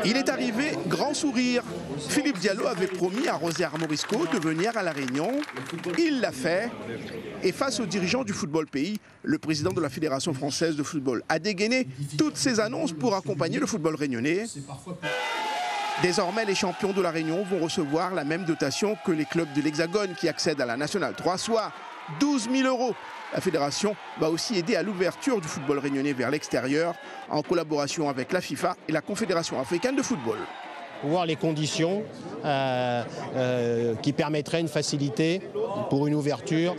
Il est arrivé grand sourire. Philippe Diallo avait promis à Rosière Morisco de venir à La Réunion. Il l'a fait. Et face aux dirigeants du football pays, le président de la Fédération française de football a dégainé toutes ses annonces pour accompagner le football réunionnais. Désormais, les champions de La Réunion vont recevoir la même dotation que les clubs de l'Hexagone qui accèdent à la Nationale 3, soit 12 000 €. La fédération va aussi aider à l'ouverture du football réunionnais vers l'extérieur en collaboration avec la FIFA et la Confédération africaine de football. Voir les conditions qui permettraient une facilité pour une ouverture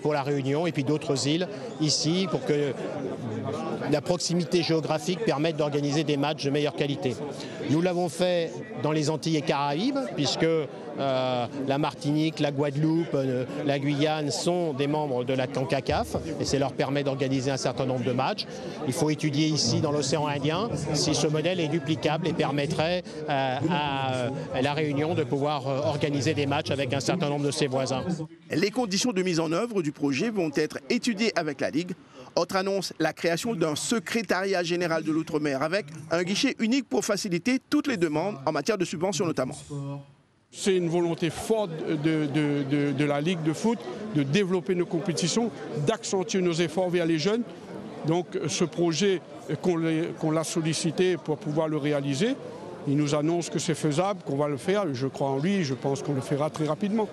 pour la Réunion et puis d'autres îles ici pour que la proximité géographique permette d'organiser des matchs de meilleure qualité. Nous l'avons fait dans les Antilles et Caraïbes puisque la Martinique, la Guadeloupe, la Guyane sont des membres de la CONCACAF et ça leur permet d'organiser un certain nombre de matchs. Il faut étudier ici dans l'océan Indien si ce modèle est duplicable et permettrait à la Réunion de pouvoir organiser des matchs avec un certain nombre de ses voisins. Les conditions de mise en œuvre du projet vont être étudiées avec la Ligue. Autre annonce, la création d'un secrétariat général de l'outre-mer avec un guichet unique pour faciliter toutes les demandes en matière de subventions notamment. C'est une volonté forte de la Ligue de foot de développer nos compétitions, d'accentuer nos efforts vers les jeunes. Donc ce projet qu'on l'a sollicité pour pouvoir le réaliser, il nous annonce que c'est faisable, qu'on va le faire. Je crois en lui, je pense qu'on le fera très rapidement.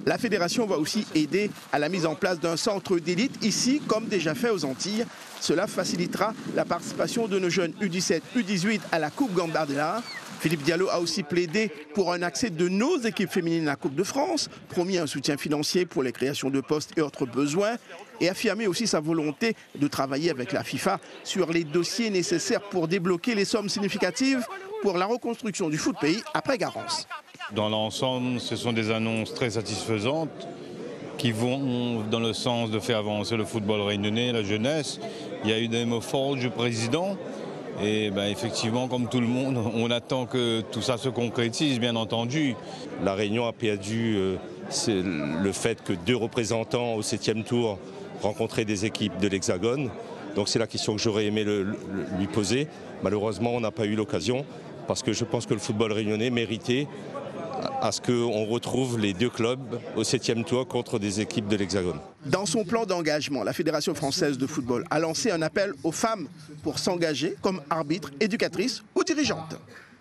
La fédération va aussi aider à la mise en place d'un centre d'élite ici, comme déjà fait aux Antilles. Cela facilitera la participation de nos jeunes U17, U18 à la Coupe Gambardella. Philippe Diallo a aussi plaidé pour un accès de nos équipes féminines à la Coupe de France, promis un soutien financier pour les créations de postes et autres besoins, et affirmé aussi sa volonté de travailler avec la FIFA sur les dossiers nécessaires pour débloquer les sommes significatives pour la reconstruction du foot pays après Garance. Dans l'ensemble, ce sont des annonces très satisfaisantes qui vont dans le sens de faire avancer le football réunionnais, la jeunesse. Il y a eu des mots forts du président. Et effectivement, comme tout le monde, on attend que tout ça se concrétise, bien entendu. La Réunion a perdu le fait que 2 représentants au 7e tour rencontraient des équipes de l'Hexagone. Donc c'est la question que j'aurais aimé lui poser. Malheureusement, on n'a pas eu l'occasion parce que je pense que le football réunionnais méritait à ce qu'on retrouve les 2 clubs au 7e tour contre des équipes de l'Hexagone. Dans son plan d'engagement, la Fédération française de football a lancé un appel aux femmes pour s'engager comme arbitres, éducatrices ou dirigeantes.